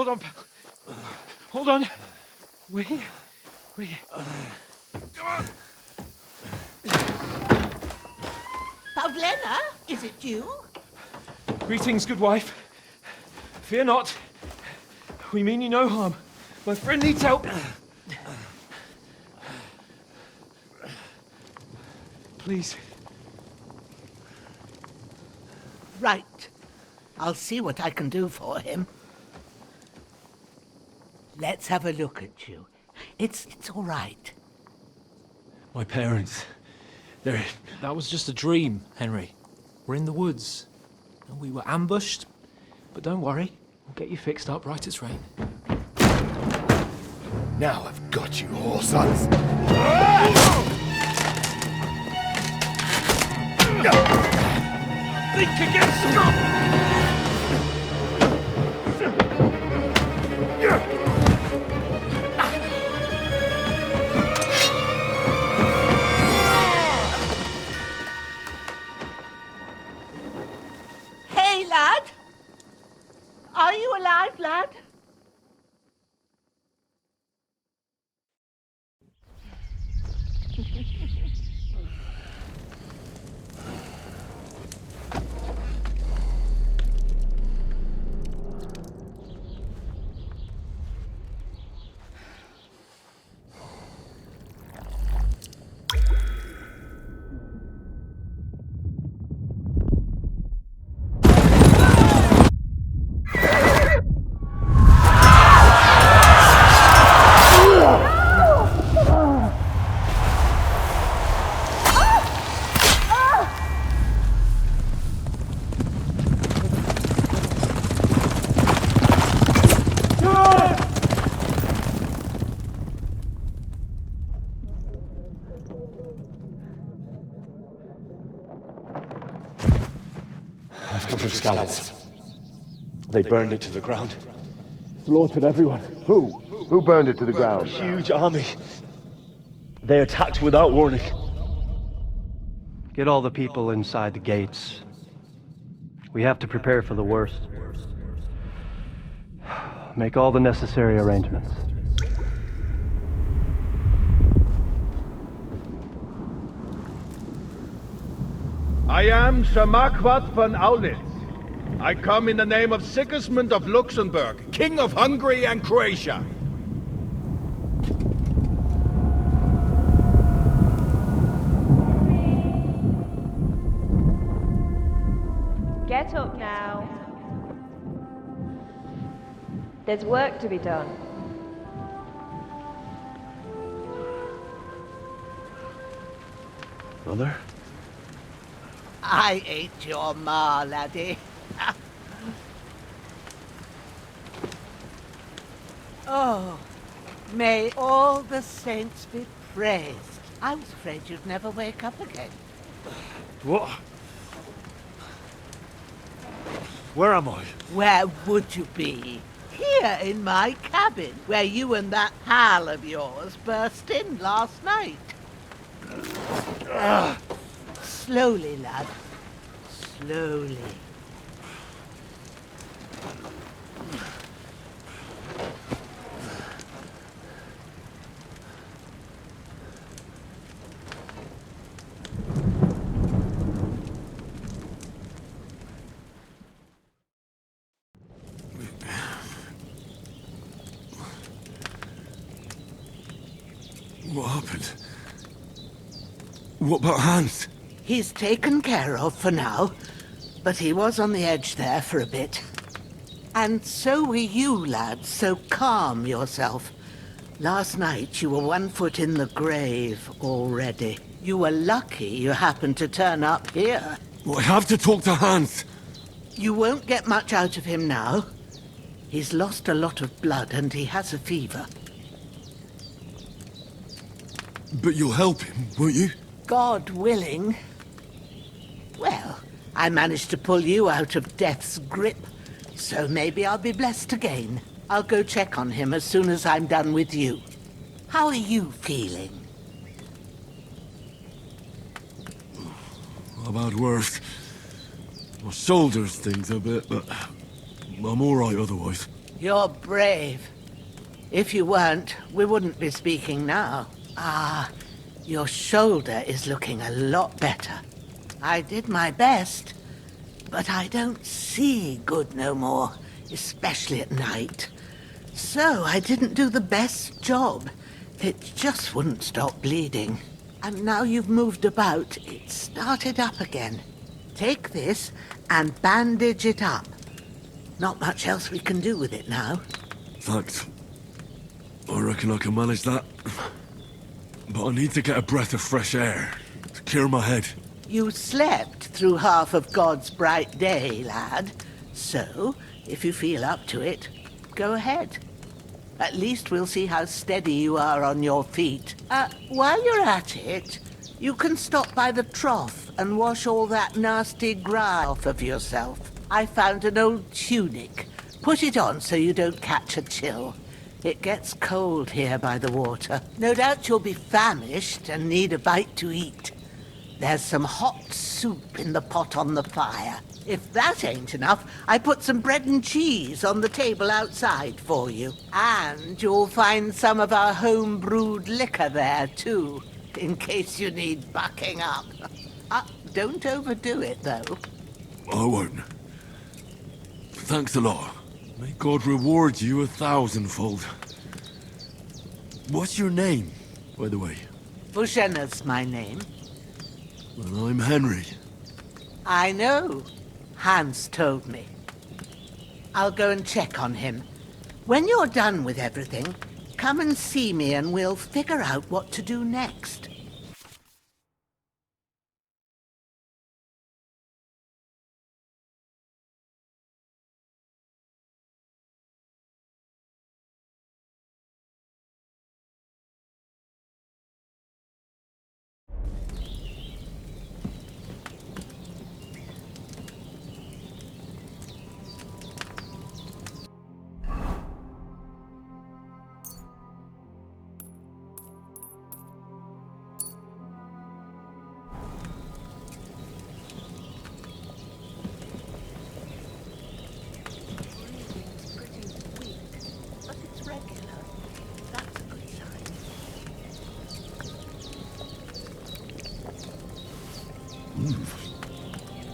hold on, pal. Hold on. Wait. Come on. Pavlena, is it you? Greetings, good wife. Fear not. We mean you no harm. My friend needs help. Please. Right. I'll see what I can do for him. Let's have a look at you. It's all right. My parents. They're... That was just a dream, Henry. We're in the woods. And we were ambushed. But don't worry. We'll get you fixed up right as rain. Now I've got you, whoresons. Think again, Scott! Hey, lad! Are you alive, lad? I've come from Scallops. They burned it to the ground. Slaughtered everyone. Who? Who burned it to the ground? A huge army. They attacked without warning. Get all the people inside the gates. We have to prepare for the worst. Make all the necessary arrangements. I am Sir Marquardt von Aulitz. I come in the name of Sigismund of Luxembourg, King of Hungary and Croatia. Get up now. There's work to be done. Mother? I ain't your ma, laddie. Oh, may all the saints be praised. I was afraid you'd never wake up again. What? Where am I? Where would you be? Here in my cabin, where you and that pal of yours burst in last night. Slowly, lad. Slowly. What happened? What about Hans? He's taken care of for now, but he was on the edge there for a bit. And so were you, lad, so calm yourself. Last night you were 1 foot in the grave already. You were lucky you happened to turn up here. Well, I have to talk to Hans. You won't get much out of him now. He's lost a lot of blood and he has a fever. But you'll help him, won't you? God willing. Well, I managed to pull you out of death's grip, so maybe I'll be blessed again. I'll go check on him as soon as I'm done with you. How are you feeling? I've had worse. My shoulders stings a bit, but I'm all right otherwise. You're brave. If you weren't, we wouldn't be speaking now. Ah, your shoulder is looking a lot better. I did my best, but I don't see good no more, especially at night. So I didn't do the best job. It just wouldn't stop bleeding. And now you've moved about, it started up again. Take this and bandage it up. Not much else we can do with it now. Thanks. I reckon I can manage that. But I need to get a breath of fresh air to clear my head. You slept through half of God's bright day, lad. So, if you feel up to it, go ahead. At least we'll see how steady you are on your feet. While you're at it, you can stop by the trough and wash all that nasty grime off of yourself. I found an old tunic. Put it on so you don't catch a chill. It gets cold here by the water. No doubt you'll be famished and need a bite to eat. There's some hot soup in the pot on the fire. If that ain't enough, I put some bread and cheese on the table outside for you. And you'll find some of our home-brewed liquor there, too, in case you need bucking up. Don't overdo it, though. I won't. Thanks a lot. May God reward you 1,000-fold. What's your name, by the way? Bushenna's my name. Well, I'm Henry. I know. Hans told me. I'll go and check on him. When you're done with everything, come and see me and we'll figure out what to do next.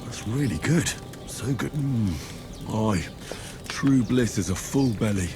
That's really good. So good. Aye. True bliss is a full belly.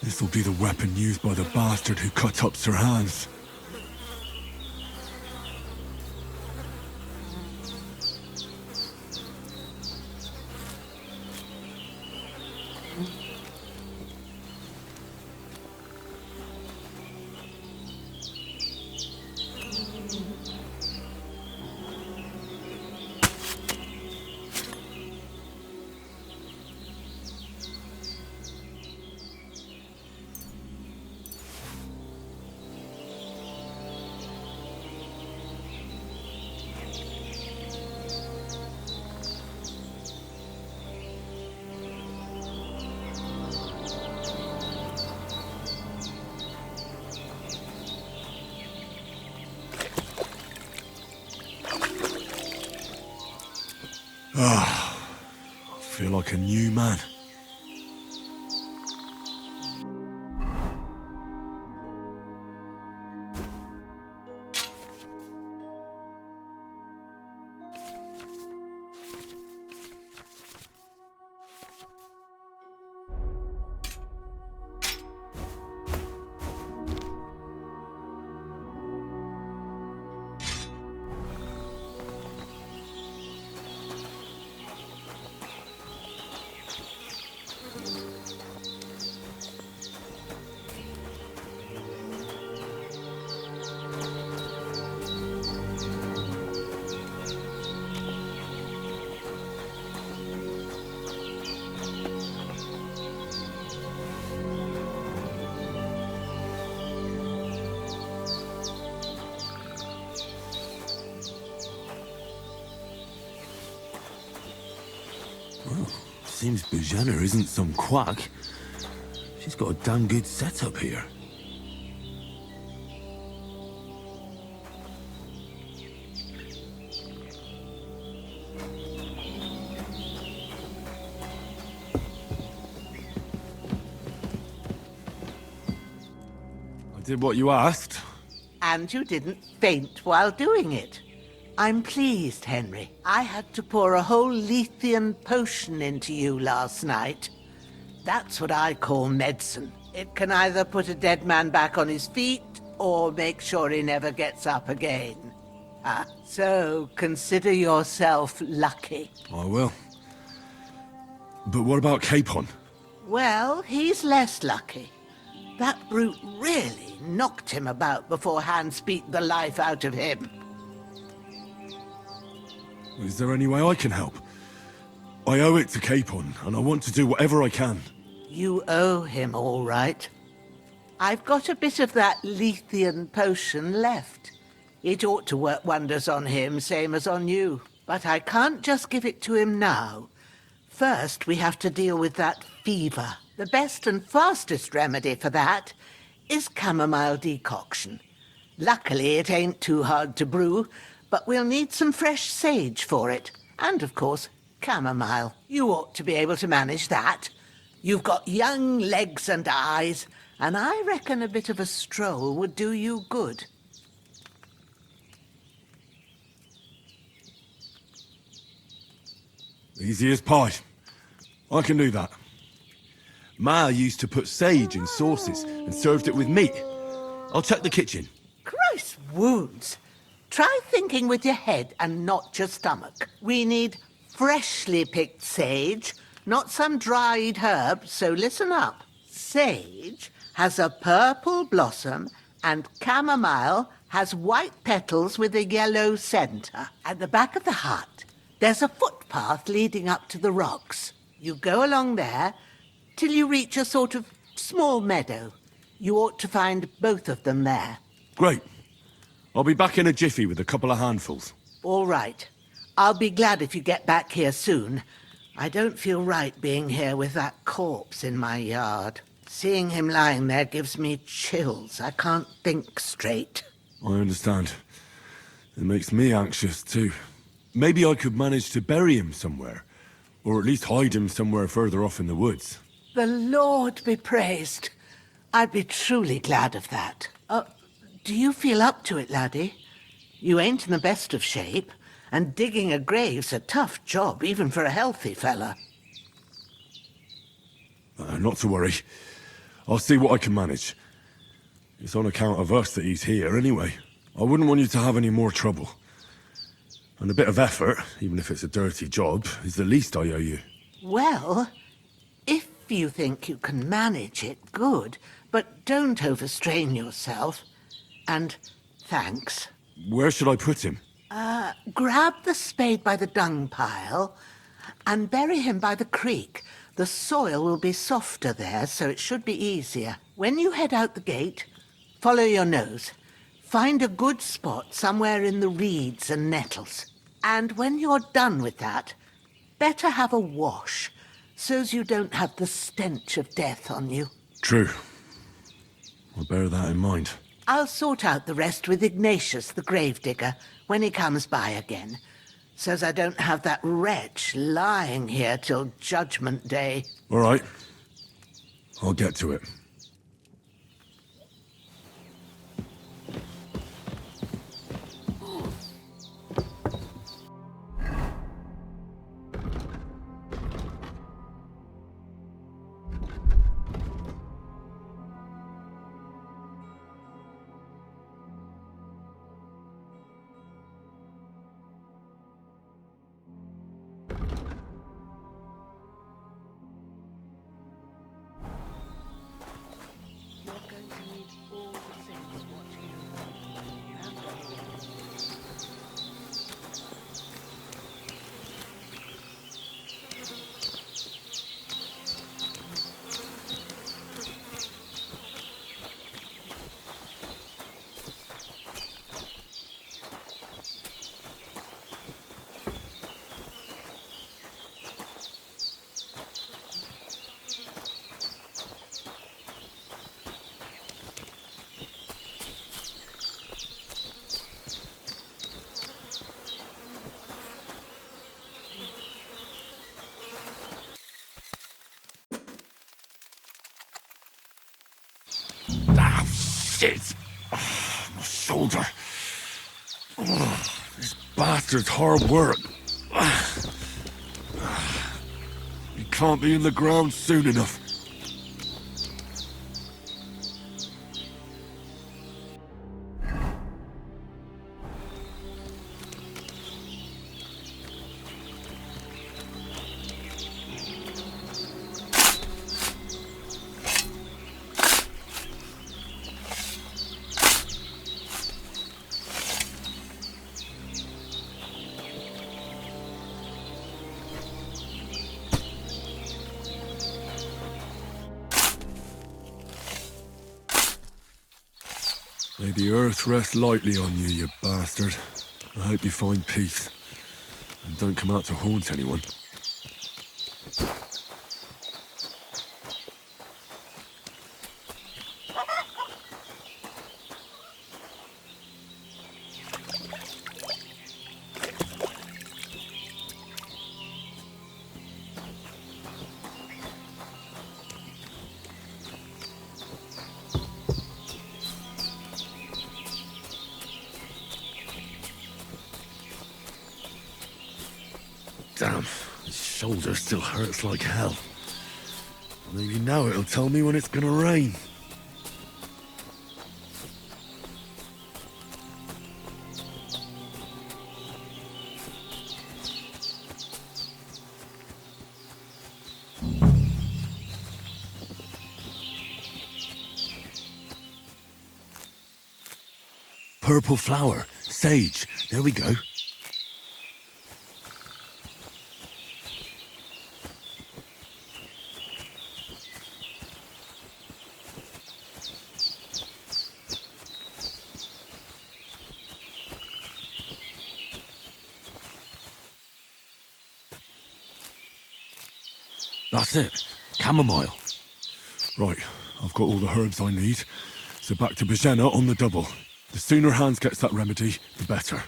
This'll be the weapon used by the bastard who cut up Sir Hans. I feel like a new man. Seems Bujana isn't some quack. She's got a damn good setup here. I did what you asked. And you didn't faint while doing it. I'm pleased, Henry. I had to pour a whole Lethean potion into you last night. That's what I call medicine. It can either put a dead man back on his feet, or make sure he never gets up again. So consider yourself lucky. I will. But what about Capon? Well, he's less lucky. That brute really knocked him about before Hans beat the life out of him. Is there any way I can help? I owe it to Capon, and I want to do whatever I can. You owe him, all right. I've got a bit of that Lethean potion left. It ought to work wonders on him, same as on you. But I can't just give it to him now. First, we have to deal with that fever. The best and fastest remedy for that is chamomile decoction. Luckily, it ain't too hard to brew, but we'll need some fresh sage for it. And, of course, chamomile. You ought to be able to manage that. You've got young legs and eyes, and I reckon a bit of a stroll would do you good. Easy as pie. I can do that. Ma used to put sage in sauces and served it with meat. I'll check the kitchen. Christ wounds! Try thinking with your head and not your stomach. We need freshly picked sage, not some dried herb, so listen up. Sage has a purple blossom and chamomile has white petals with a yellow centre. At the back of the hut, there's a footpath leading up to the rocks. You go along there till you reach a sort of small meadow. You ought to find both of them there. Great. I'll be back in a jiffy with a couple of handfuls. All right. I'll be glad if you get back here soon. I don't feel right being here with that corpse in my yard. Seeing him lying there gives me chills. I can't think straight. I understand. It makes me anxious too. Maybe I could manage to bury him somewhere. Or at least hide him somewhere further off in the woods. The Lord be praised. I'd be truly glad of that. Do you feel up to it, laddie? You ain't in the best of shape, and digging a grave's a tough job, even for a healthy fella. Not to worry. I'll see what I can manage. It's on account of us that he's here anyway. I wouldn't want you to have any more trouble. And a bit of effort, even if it's a dirty job, is the least I owe you. Well, if you think you can manage it, good. But don't overstrain yourself. And thanks. Where should I put him? Grab the spade by the dung pile and bury him by the creek. The soil will be softer there, so it should be easier. When you head out the gate, follow your nose. Find a good spot somewhere in the reeds and nettles. And when you're done with that, better have a wash, so's you don't have the stench of death on you. True. I'll bear that in mind. I'll sort out the rest with Ignatius, the gravedigger, when he comes by again, so's I don't have that wretch lying here till Judgment Day. All right. I'll get to it. Shit! My shoulder. This bastard's hard work. He can't be in the ground soon enough. May the earth rest lightly on you, you bastard. I hope you find peace. And don't come out to haunt anyone. Damn, his shoulder still hurts like hell. Maybe now it'll tell me when it's gonna rain. Purple flower, sage, there we go. That's it. Chamomile. Right, I've got all the herbs I need. So back to Bajena on the double. The sooner Hans gets that remedy, the better.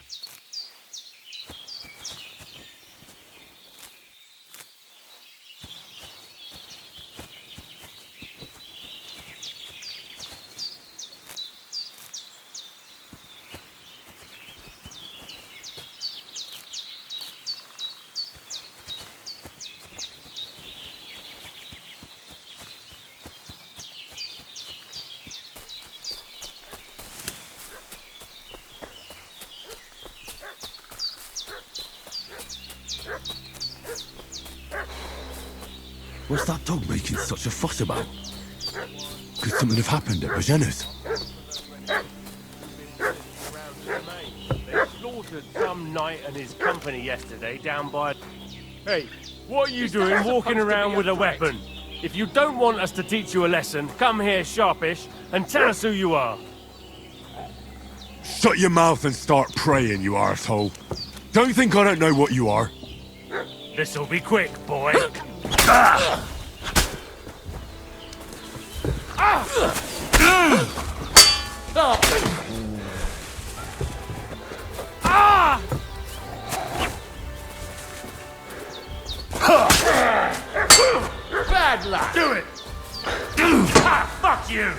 What's that dog making such a fuss about? Could something have happened at Bajena's? They slaughtered some knight and his company yesterday down by... Hey, what are you doing walking around with a weapon? If you don't want us to teach you a lesson, come here sharpish and tell us who you are. Shut your mouth and start praying, you arsehole. Don't think I don't know what you are. This'll be quick, boy. Bad luck. Do it. Fuck you.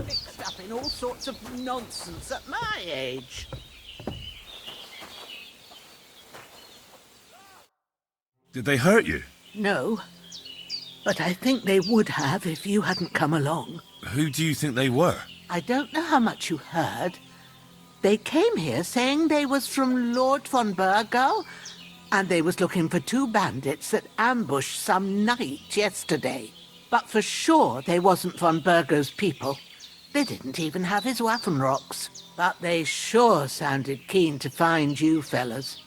Mixed up in all sorts of nonsense at my age. Did they hurt you? No, but I think they would have if you hadn't come along. Who do you think they were? I don't know how much you heard. They came here saying they was from Lord von Burgo, and they was looking for two bandits that ambushed some knight yesterday. But for sure they wasn't von Burgo's people. They didn't even have his Waffenrocks. But they sure sounded keen to find you fellas.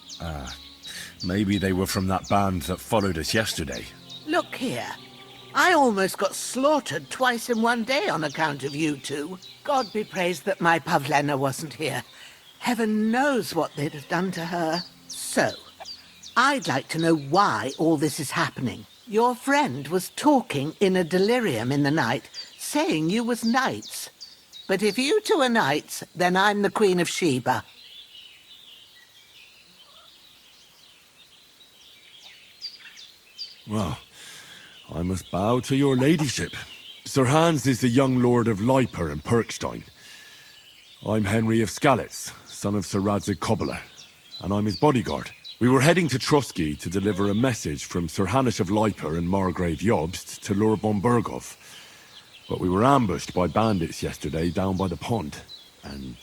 Maybe they were from that band that followed us yesterday. Look here. I almost got slaughtered twice in one day on account of you two. God be praised that my Pavlena wasn't here. Heaven knows what they'd have done to her. So, I'd like to know why all this is happening. Your friend was talking in a delirium in the night, saying you was knights. But if you two are knights, then I'm the Queen of Sheba. Well, I must bow to your ladyship. Sir Hans is the young lord of Leiper and Perkstein. I'm Henry of Skalitz, son of Sir Radzig Cobbler, and I'm his bodyguard. We were heading to Trusky to deliver a message from Sir Hanish of Leiper and Margrave Jobst to Lord Bombergov. But we were ambushed by bandits yesterday down by the pond, and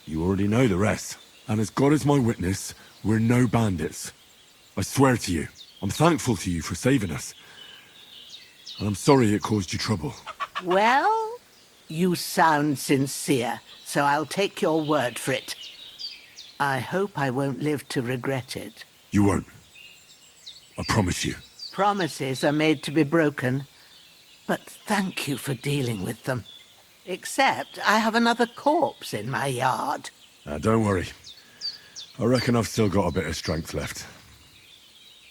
you already know the rest. And as God is my witness, we're no bandits. I swear to you, I'm thankful to you for saving us. And I'm sorry it caused you trouble. Well, you sound sincere, so I'll take your word for it. I hope I won't live to regret it. You won't. I promise you. Promises are made to be broken, but thank you for dealing with them. Except I have another corpse in my yard. Don't worry. I reckon I've still got a bit of strength left.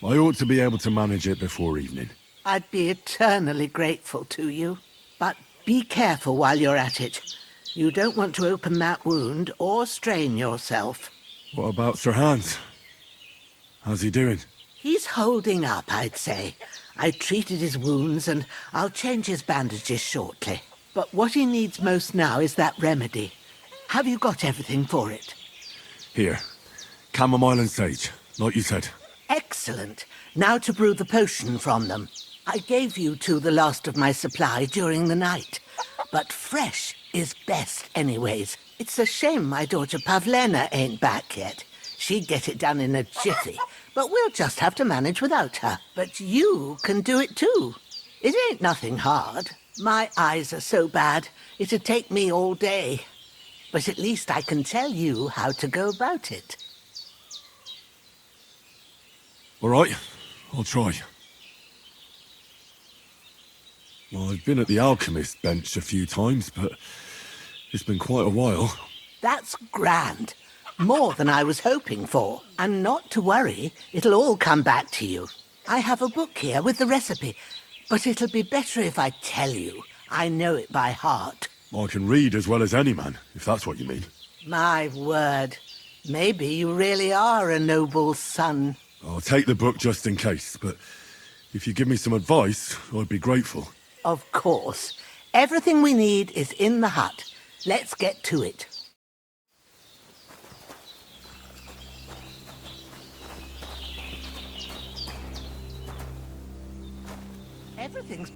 I ought to be able to manage it before evening. I'd be eternally grateful to you. But be careful while you're at it. You don't want to open that wound or strain yourself. What about Sir Hans? How's he doing? He's holding up, I'd say. I treated his wounds and I'll change his bandages shortly. But what he needs most now is that remedy. Have you got everything for it? Here. Chamomile and sage, like you said. Excellent. Now to brew the potion from them. I gave you two the last of my supply during the night. But fresh is best anyways. It's a shame my daughter Pavlena ain't back yet. She'd get it done in a jiffy, but we'll just have to manage without her. But you can do it too. It ain't nothing hard. My eyes are so bad, it'd take me all day. But at least I can tell you how to go about it. All right, I'll try. Well, I've been at the alchemist bench a few times, but it's been quite a while. That's grand. More than I was hoping for. And not to worry, it'll all come back to you. I have a book here with the recipe, but it'll be better if I tell you. I know it by heart. I can read as well as any man, if that's what you mean. My word. Maybe you really are a noble son. I'll take the book just in case, but if you give me some advice, I'd be grateful. Of course. Everything we need is in the hut. Let's get to it. Everything's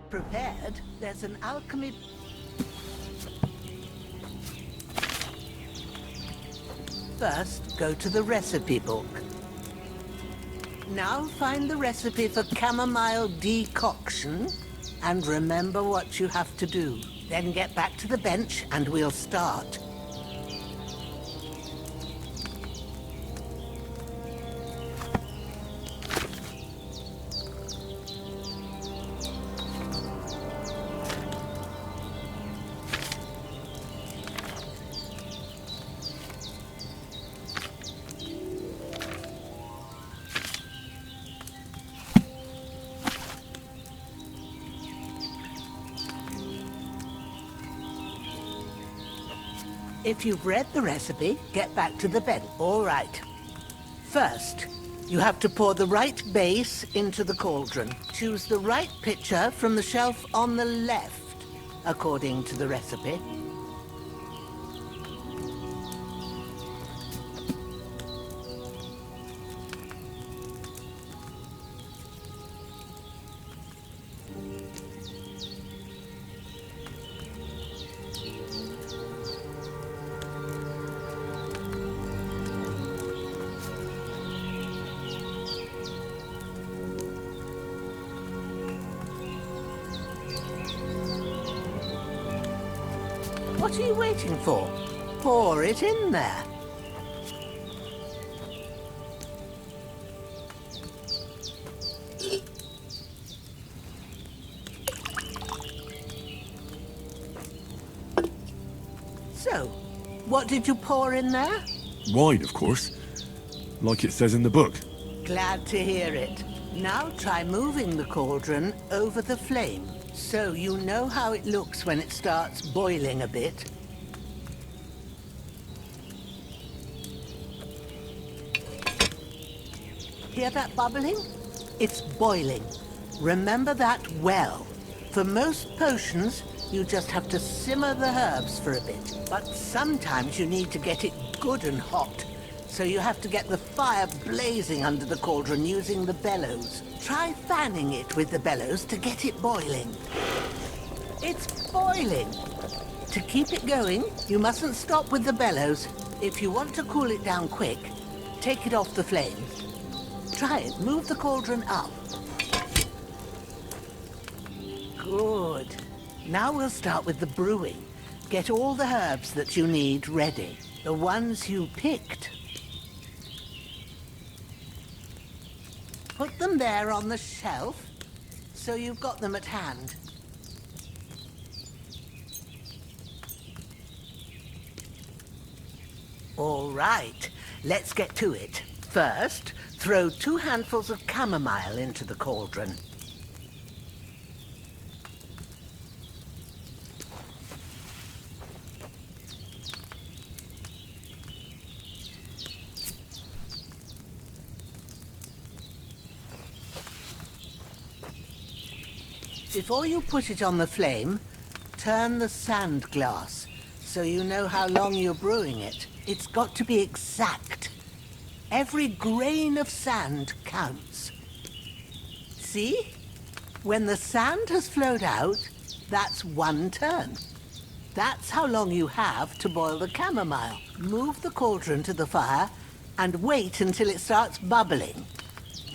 prepared. There's an alchemy... First, go to the recipe book. Now find the recipe for chamomile decoction and remember what you have to do. Then get back to the bench and we'll start. If you've read the recipe, get back to the bench. All right. First, you have to pour the right base into the cauldron. Choose the right pitcher from the shelf on the left, according to the recipe. What are you waiting for? Pour it in there. So, what did you pour in there? Wine, of course. like it says in the book. Glad to hear it. Now try moving the cauldron over the flame, so you know how it looks when it starts boiling a bit. Hear that bubbling? It's boiling. Remember that well. For most potions, you just have to simmer the herbs for a bit. But sometimes you need to get it good and hot. So you have to get the fire blazing under the cauldron using the bellows. Try fanning it with the bellows to get it boiling. It's boiling. To keep it going, you mustn't stop with the bellows. If you want to cool it down quick, take it off the flame. Try it. Move the cauldron up. Good. Now we'll start with the brewing. Get all the herbs that you need ready. The ones you picked. Put them there on the shelf, so you've got them at hand. All right, let's get to it. First, throw 2 handfuls of chamomile into the cauldron. Before you put it on the flame, turn the sand glass so you know how long you're brewing it. It's got to be exact. Every grain of sand counts. See? When the sand has flowed out, that's 1 turn. That's how long you have to boil the chamomile. Move the cauldron to the fire and wait until it starts bubbling.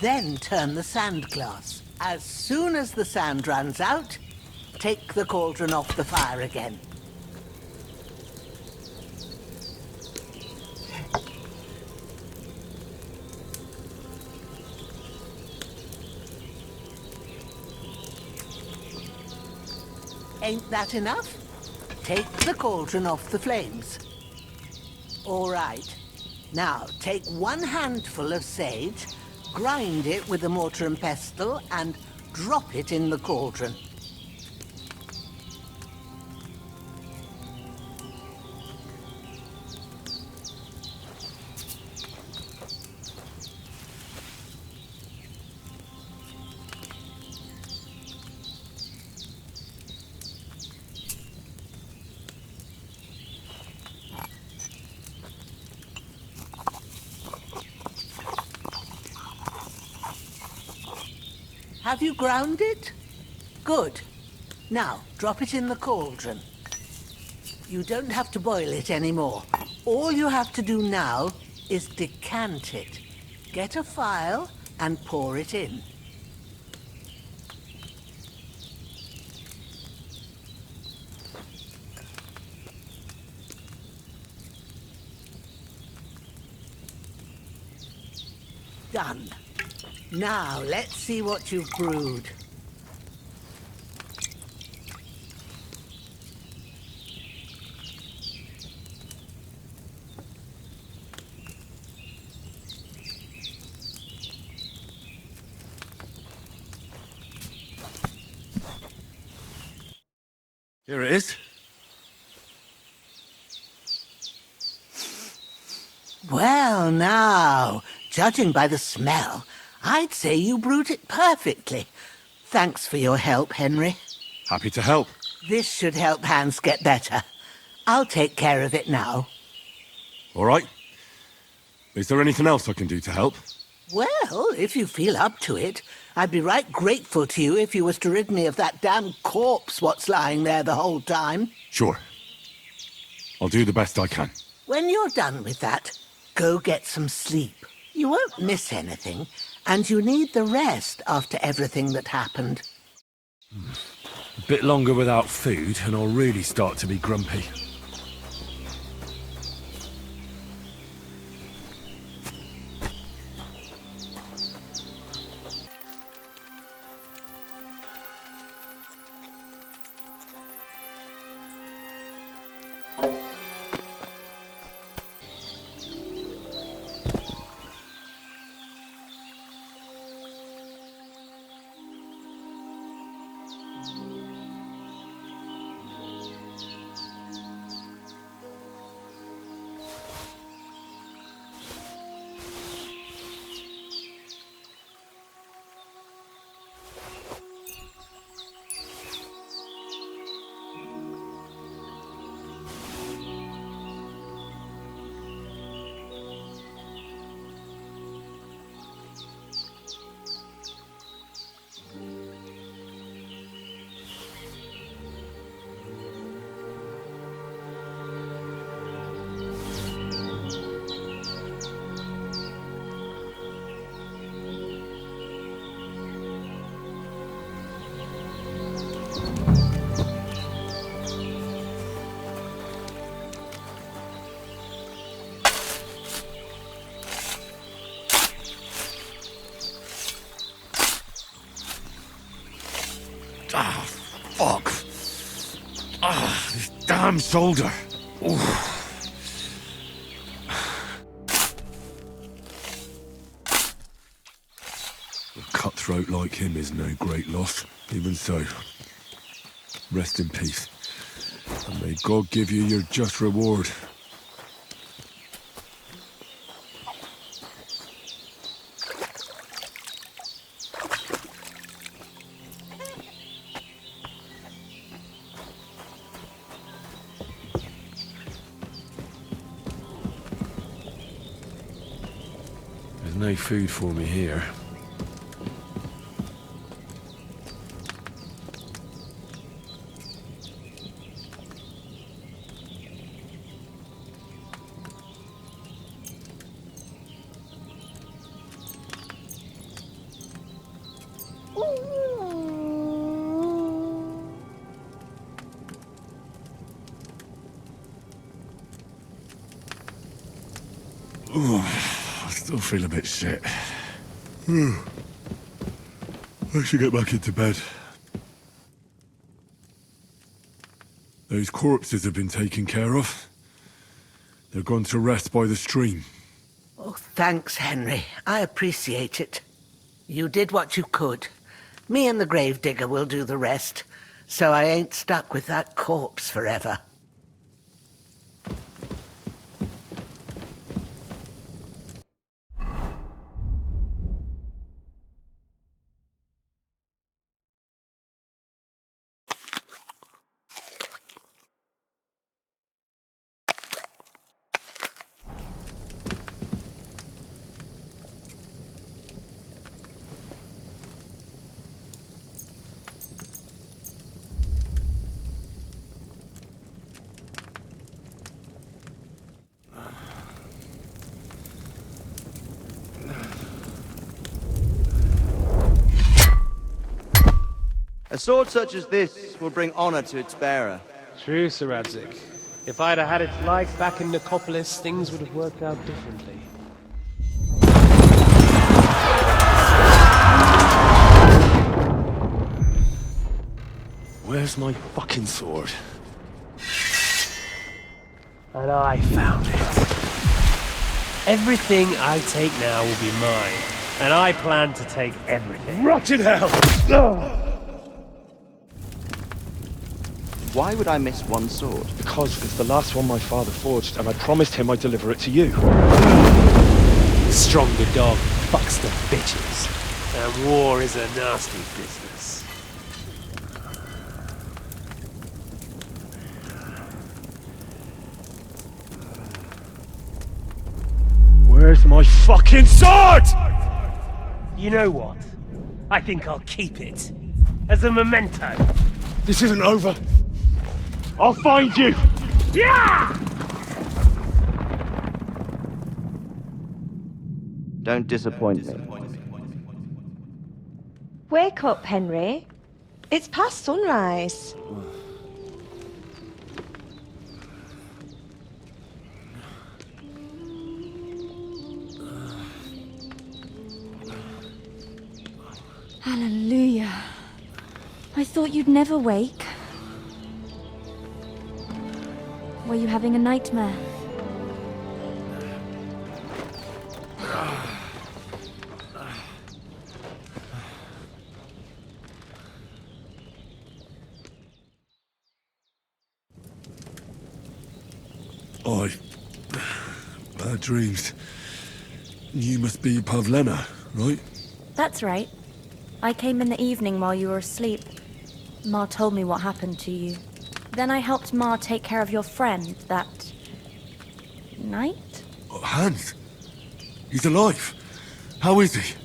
Then turn the sand glass. As soon as the sand runs out, take the cauldron off the fire again. Ain't that enough? Take the cauldron off the flames. All right. Now, take 1 handful of sage, grind it with a mortar and pestle, and drop it in the cauldron. Have you ground it? Good. Now, drop it in the cauldron. You don't have to boil it anymore. All you have to do now is decant it. Get a phial and pour it in. Done. Now, let's see what you've brewed. Here it is. Well, now, judging by the smell, I'd say you brewed it perfectly. Thanks for your help, Henry. Happy to help. This should help Hans get better. I'll take care of it now. All right. Is there anything else I can do to help? Well, if you feel up to it, I'd be right grateful to you if you was to rid me of that damn corpse what's lying there the whole time. Sure. I'll do the best I can. When you're done with that, go get some sleep. You won't miss anything, and you need the rest after everything that happened. A bit longer without food, and I'll really start to be grumpy. Ah, fuck. Ah, this damn shoulder. Oof. A cutthroat like him is no great loss. Even so, rest in peace. And may God give you your just reward. There's no food for me here. I still feel a bit shit. I should get back into bed. Those corpses have been taken care of. They're gone to rest by the stream. Oh, thanks, Henry. I appreciate it. You did what you could. Me and the gravedigger will do the rest, so I ain't stuck with that corpse forever. A sword such as this will bring honor to its bearer. True, Sir Radzik. If I'd have had its life back in Nicopolis, things would have worked out differently. Where's my fucking sword? And I found it. Everything I take now will be mine, and I plan to take everything. Rotted hell! Why would I miss one sword? Because it's the last one my father forged, and I promised him I'd deliver it to you. Stronger dog fucks the bitches, and war is a nasty business. Where's my fucking sword? You know what? I think I'll keep it. As a memento. This isn't over. I'll find you! Yeah! Don't disappoint me. Wake up, Henry. It's past sunrise. Hallelujah. I thought you'd never wake. Were you having a nightmare? Bad dreams. You must be Pavlena, right? That's right. I came in the evening while you were asleep. Ma told me what happened to you. Then I helped Ma take care of your friend that night? Hans? He's alive. How is he?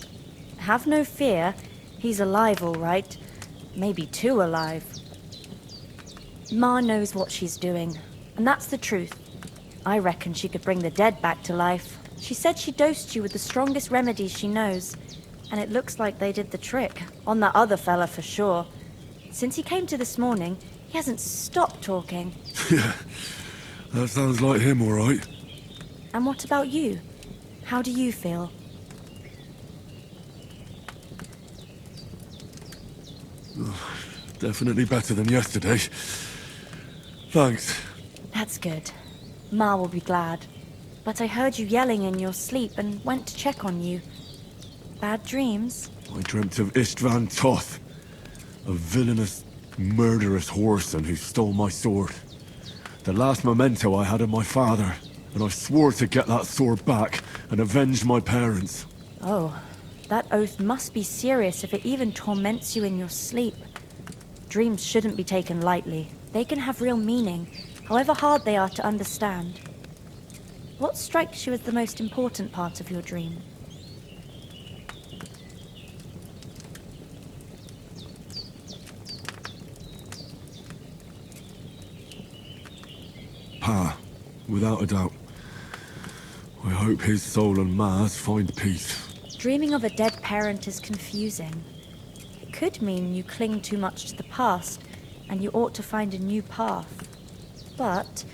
Have no fear. He's alive, all right. Maybe too alive. Ma knows what she's doing, and that's the truth. I reckon she could bring the dead back to life. She said she dosed you with the strongest remedies she knows, and it looks like they did the trick. On that other fella for sure. Since he came to this morning, he hasn't stopped talking. Yeah, that sounds like him, all right. And what about you? How do you feel? Definitely better than yesterday. Thanks. That's good. Ma will be glad. But I heard you yelling in your sleep and went to check on you. Bad dreams? I dreamt of Istvan Toth, a villainous, murderous whoreson who stole my sword. The last memento I had of my father, and I swore to get that sword back and avenge my parents. Oh, that oath must be serious if it even torments you in your sleep. Dreams shouldn't be taken lightly. They can have real meaning, however hard they are to understand. What strikes you as the most important part of your dream? Pa, without a doubt. I hope his soul and Ma's find peace. Dreaming of a dead parent is confusing. It could mean you cling too much to the past, and you ought to find a new path. But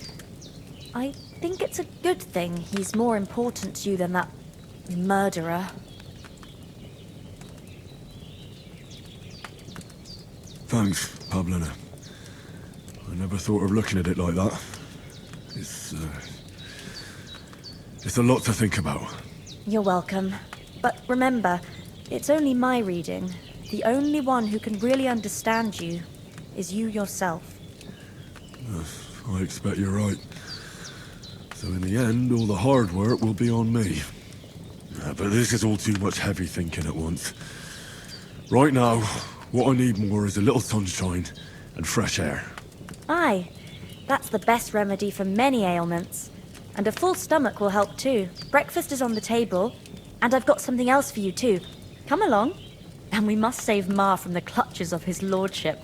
I think it's a good thing he's more important to you than that murderer. Thanks, Pablina. I never thought of looking at it like that. It's a lot to think about. You're welcome. But remember, it's only my reading. The only one who can really understand you is you yourself. I expect you're right. So in the end, all the hard work will be on me. But this is all too much heavy thinking at once. Right now, what I need more is a little sunshine and fresh air. Aye, that's the best remedy for many ailments. And a full stomach will help too. Breakfast is on the table, and I've got something else for you too. Come along. And we must save Ma from the clutches of his lordship.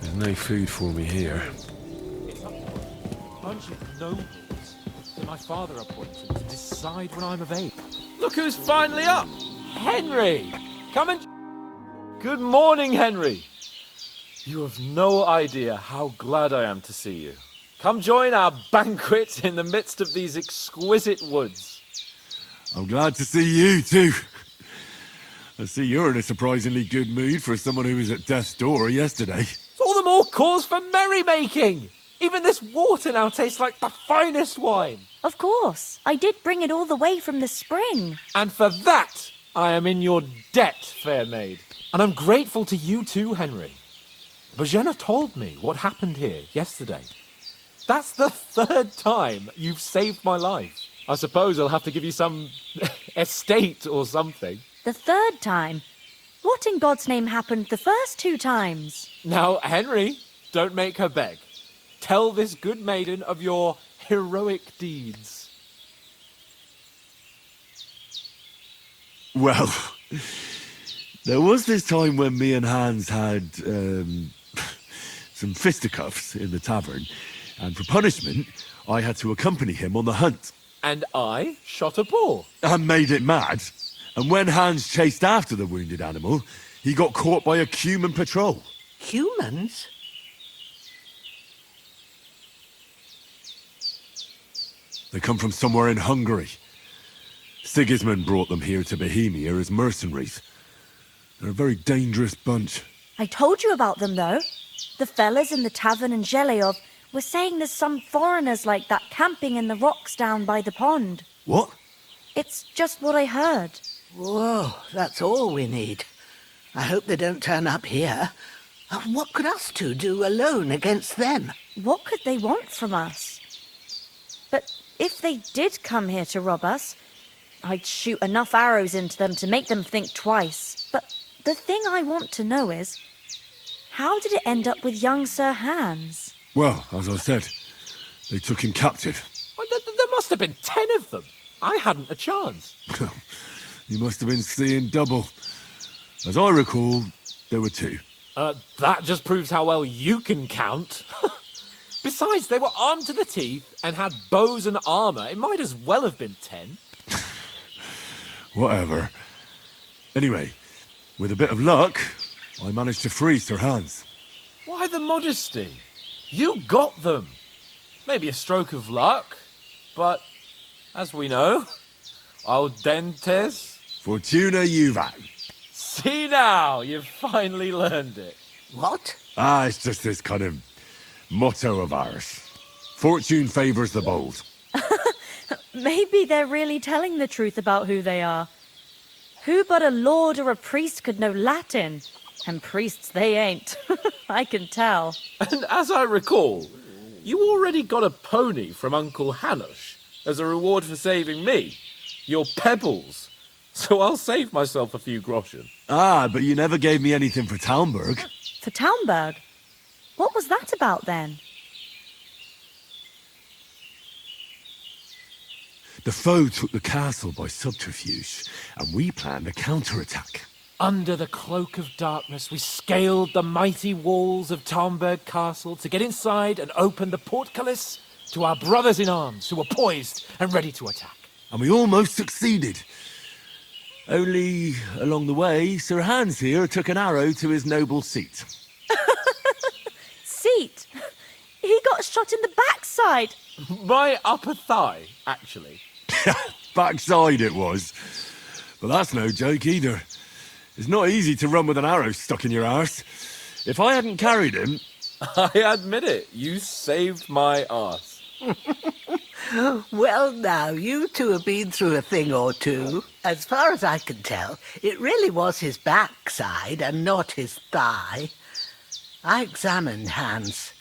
There's no food for me here. It's a bunch of nobles that my father appointed to decide when I'm of age. Look who's finally up! Henry! Come and... Good morning, Henry! You have no idea how glad I am to see you. Come join our banquet in the midst of these exquisite woods. I'm glad to see you, too. I see you're in a surprisingly good mood for someone who was at death's door yesterday. It's all the more cause for merrymaking! Even this water now tastes like the finest wine. Of course. I did bring it all the way from the spring. And for that, I am in your debt, fair maid. And I'm grateful to you too, Henry. Bojena told me what happened here yesterday. That's the third time you've saved my life. I suppose I'll have to give you some estate or something. The third time? What in God's name happened the first 2 times? Now, Henry, don't make her beg. Tell this good maiden of your heroic deeds. Well, there was this time when me and Hans had, some fisticuffs in the tavern, and for punishment, I had to accompany him on the hunt. And I shot a boar. And made it mad. And when Hans chased after the wounded animal, he got caught by a human patrol. Humans? They come from somewhere in Hungary. Sigismund brought them here to Bohemia as mercenaries. They're a very dangerous bunch. I told you about them, though. The fellas in the tavern in Zheleyov were saying there's some foreigners like that camping in the rocks down by the pond. What? It's just what I heard. Whoa, that's all we need. I hope they don't turn up here. What could us two do alone against them? What could they want from us? But if they did come here to rob us, I'd shoot enough arrows into them to make them think twice. But the thing I want to know is, how did it end up with young Sir Hans? Well, as I said, they took him captive. Well, there must have been 10 of them. I hadn't a chance. You must have been seeing double. As I recall, there were 2. That just proves how well you can count. Besides, they were armed to the teeth and had bows and armor. It might as well have been 10. Whatever. Anyway, with a bit of luck, I managed to free Sir Hans. Why the modesty? You got them. Maybe a stroke of luck, but as we know, al dentes. Fortuna juvat. See now, you've finally learned it. What? It's just this kind of motto of ours. Fortune favours the bold. Maybe they're really telling the truth about who they are. Who but a lord or a priest could know Latin? And priests they ain't. I can tell. And as I recall, you already got a pony from Uncle Hanush as a reward for saving me. Your pebbles. So I'll save myself a few groschen. But you never gave me anything for Talmberg. For Talmberg? What was that about then? The foe took the castle by subterfuge, and we planned a counterattack. Under the cloak of darkness, we scaled the mighty walls of Talmberg Castle to get inside and open the portcullis to our brothers in arms who were poised and ready to attack. And we almost succeeded. Only, along the way, Sir Hans here took an arrow to his noble seat. Seat? He got shot in the backside. My upper thigh, actually. Backside it was. But that's no joke either. It's not easy to run with an arrow stuck in your arse. If I hadn't carried him... I admit it, you saved my arse. Well, now, you two have been through a thing or two. As far as I can tell, it really was his backside and not his thigh. I examined Hans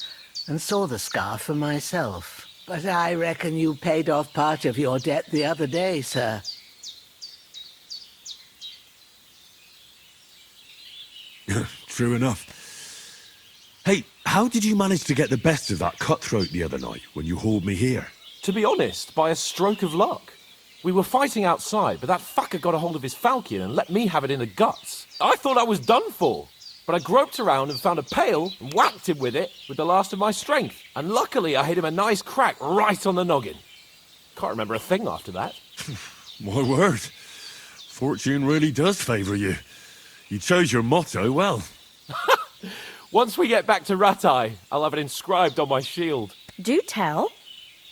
and saw the scar for myself. But I reckon you paid off part of your debt the other day, sir. True enough. Hey, how did you manage to get the best of that cutthroat the other night when you hauled me here? To be honest, by a stroke of luck. We were fighting outside, but that fucker got a hold of his falchion and let me have it in the guts. I thought I was done for. But I groped around and found a pail and whacked him with it with the last of my strength. And luckily I hit him a nice crack right on the noggin. Can't remember a thing after that. My word. Fortune really does favour you. You chose your motto well. Once we get back to Ratai, I'll have it inscribed on my shield. Do tell.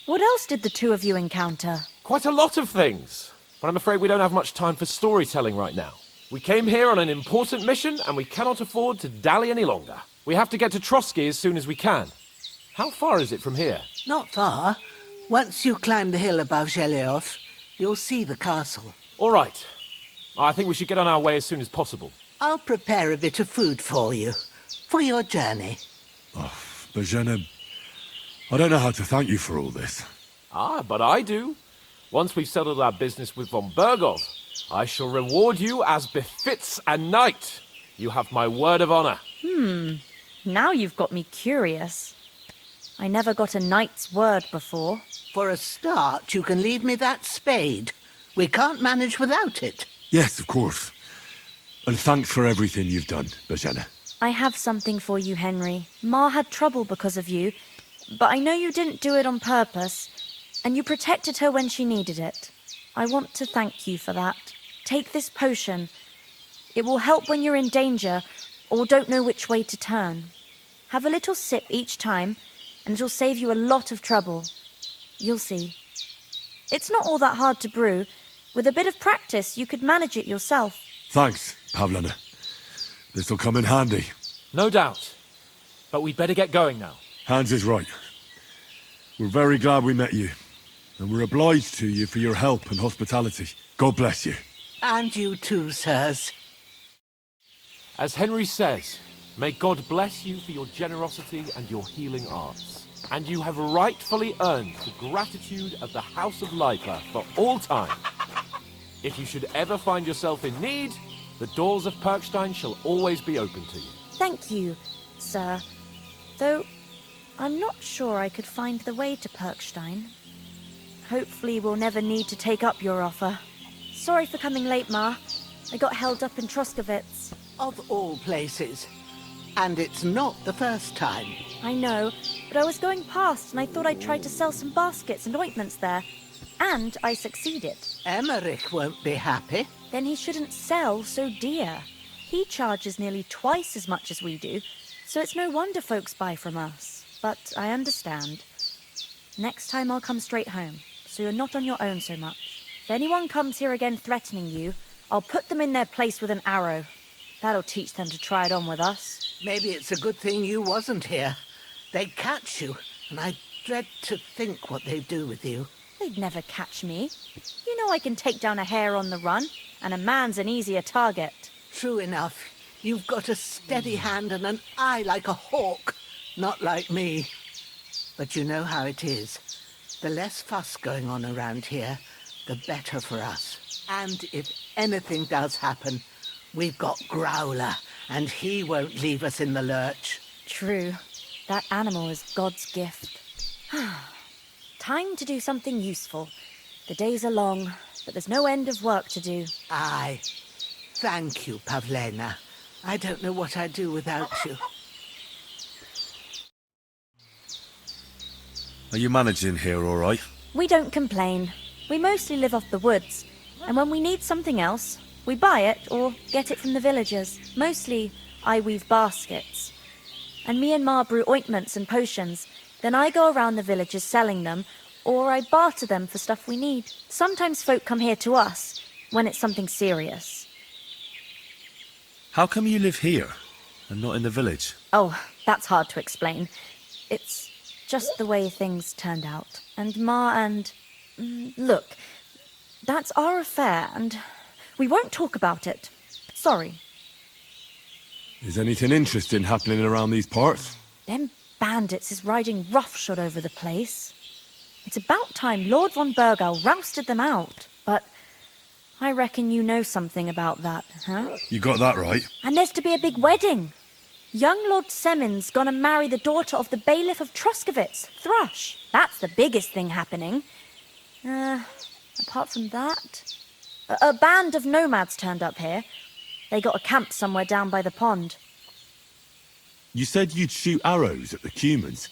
What else did the two of you encounter? Quite a lot of things. But I'm afraid we don't have much time for storytelling right now. We came here on an important mission, and we cannot afford to dally any longer. We have to get to Trotsky as soon as we can. How far is it from here? Not far. Once you climb the hill above Zheleov, you'll see the castle. All right. I think we should get on our way as soon as possible. I'll prepare a bit of food for you, for your journey. Bozhena, I don't know how to thank you for all this. But I do. Once we've settled our business with von Bergov, I shall reward you as befits a knight. You have my word of honor. Now you've got me curious. I never got a knight's word before. For a start, you can leave me that spade. We can't manage without it. Yes, of course. And thanks for everything you've done, Bozhena. I have something for you, Henry. Ma had trouble because of you, but I know you didn't do it on purpose, and you protected her when she needed it. I want to thank you for that. Take this potion. It will help when you're in danger or don't know which way to turn. Have a little sip each time, and it'll save you a lot of trouble. You'll see. It's not all that hard to brew. With a bit of practice, you could manage it yourself. Thanks, Pavlana. This'll come in handy. No doubt. But we'd better get going now. Hans is right. We're very glad we met you. And we're obliged to you for your help and hospitality. God bless you. And you too, sirs. As Henry says, may God bless you for your generosity and your healing arts. And you have rightfully earned the gratitude of the House of Lipa for all time. If you should ever find yourself in need, the doors of Perkstein shall always be open to you. Thank you, sir. Though, I'm not sure I could find the way to Perkstein. Hopefully we'll never need to take up your offer. Sorry for coming late, Ma. I got held up in Troskovitz. Of all places. And it's not the first time. I know, but I was going past and I thought I'd try to sell some baskets and ointments there. And I succeeded. Emmerich won't be happy. Then he shouldn't sell so dear. He charges nearly twice as much as we do, so it's no wonder folks buy from us. But I understand. Next time I'll come straight home, so you're not on your own so much. If anyone comes here again threatening you, I'll put them in their place with an arrow. That'll teach them to try it on with us. Maybe it's a good thing you wasn't here. They'd catch you, and I dread to think what they'd do with you. They'd never catch me. You know I can take down a hare on the run, and a man's an easier target. True enough. You've got a steady hand and an eye like a hawk. Not like me. But you know how it is. The less fuss going on around here, the better for us. And if anything does happen, we've got Growler, and he won't leave us in the lurch. True. That animal is God's gift. Time to do something useful. The days are long, but there's no end of work to do. Aye. Thank you, Pavlena. I don't know what I'd do without you. Are you managing here all right? We don't complain. We mostly live off the woods, and when we need something else, we buy it or get it from the villagers. Mostly, I weave baskets. And me and Ma brew ointments and potions. Then I go around the villages selling them, or I barter them for stuff we need. Sometimes folk come here to us, when it's something serious. How come you live here, and not in the village? Oh, that's hard to explain. It's just the way things turned out. And Ma and... Look, that's our affair, and we won't talk about it. Sorry. Is anything interesting happening around these parts? Them bandits is riding roughshod over the place. It's about time Lord von Burgau rousted them out. But I reckon you know something about that, huh? You got that right. And there's to be a big wedding. Young Lord Semin's gonna marry the daughter of the bailiff of Troskovitz, Thrush. That's the biggest thing happening. Apart from that... A band of nomads turned up here. They got a camp somewhere down by the pond. You said you'd shoot arrows at the humans.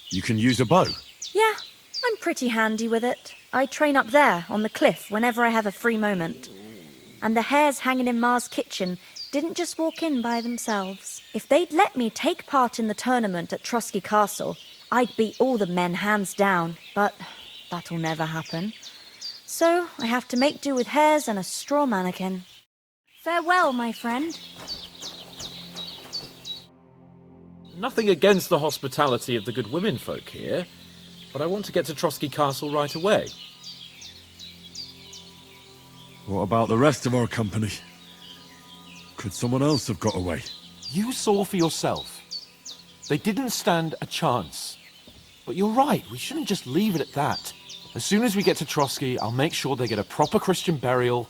You can use a bow. Yeah, I'm pretty handy with it. I train up there, on the cliff, whenever I have a free moment. And the hares hanging in Ma's kitchen didn't just walk in by themselves. If they'd let me take part in the tournament at Trotsky Castle, I'd beat all the men hands down, but that'll never happen. So I have to make do with hares and a straw mannequin. Farewell, my friend. Nothing against the hospitality of the good women folk here, but I want to get to Trotsky Castle right away. What about the rest of our company? Could someone else have got away? You saw for yourself. They didn't stand a chance. But you're right, we shouldn't just leave it at that. As soon as we get to Trotsky, I'll make sure they get a proper Christian burial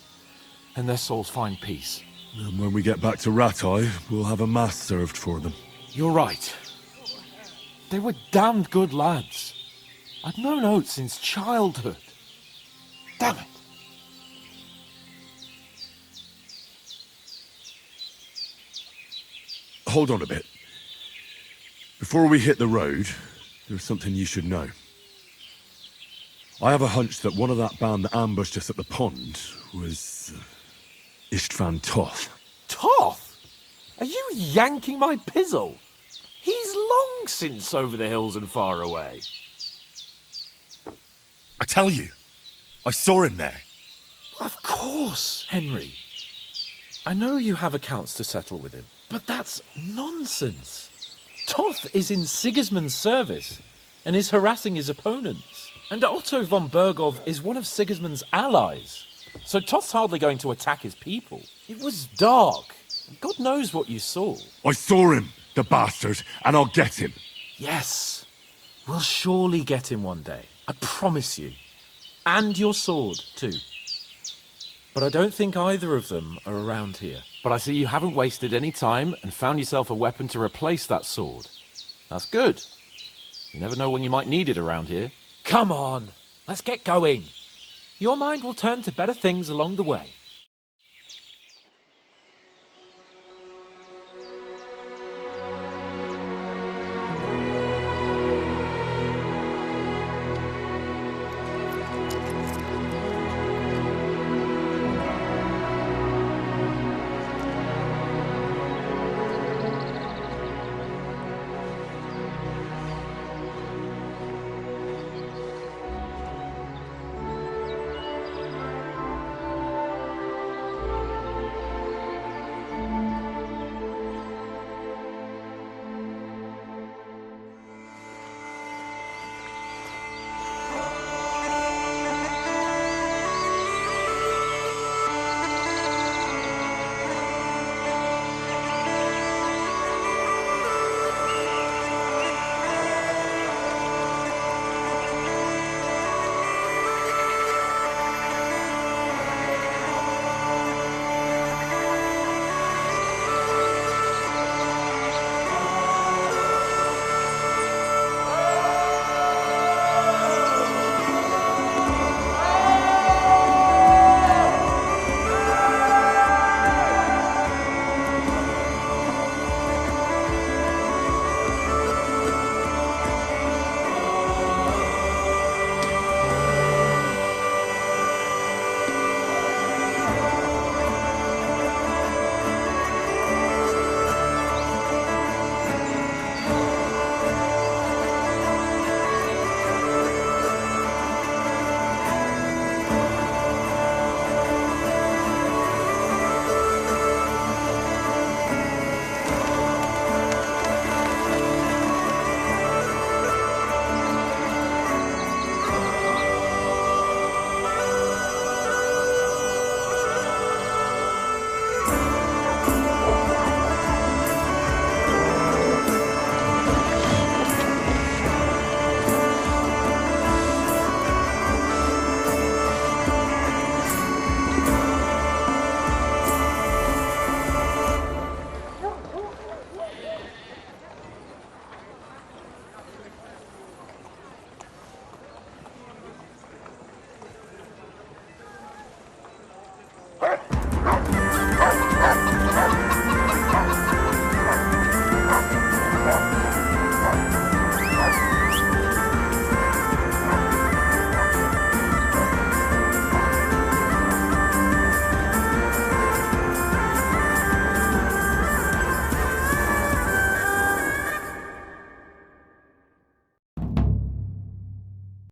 and their souls find peace. And when we get back to Ratai, we'll have a mass served for them. You're right. They were damned good lads. I'd known Oates since childhood. Damn it. Hold on a bit. Before we hit the road, there's something you should know. I have a hunch that one of that band that ambushed us at the pond was... Istvan Toth. Toth? Are you yanking my pizzle? He's long since over the hills and far away. I tell you, I saw him there. Of course, Henry. I know you have accounts to settle with him, but that's nonsense. Toth is in Sigismund's service and is harassing his opponents. And Otto von Bergov is one of Sigismund's allies. So Toth's hardly going to attack his people. It was dark. God knows what you saw. I saw him, the bastard, and I'll get him. Yes. We'll surely get him one day. I promise you. And your sword, too. But I don't think either of them are around here. But I see you haven't wasted any time and found yourself a weapon to replace that sword. That's good. You never know when you might need it around here. Come on, let's get going. Your mind will turn to better things along the way.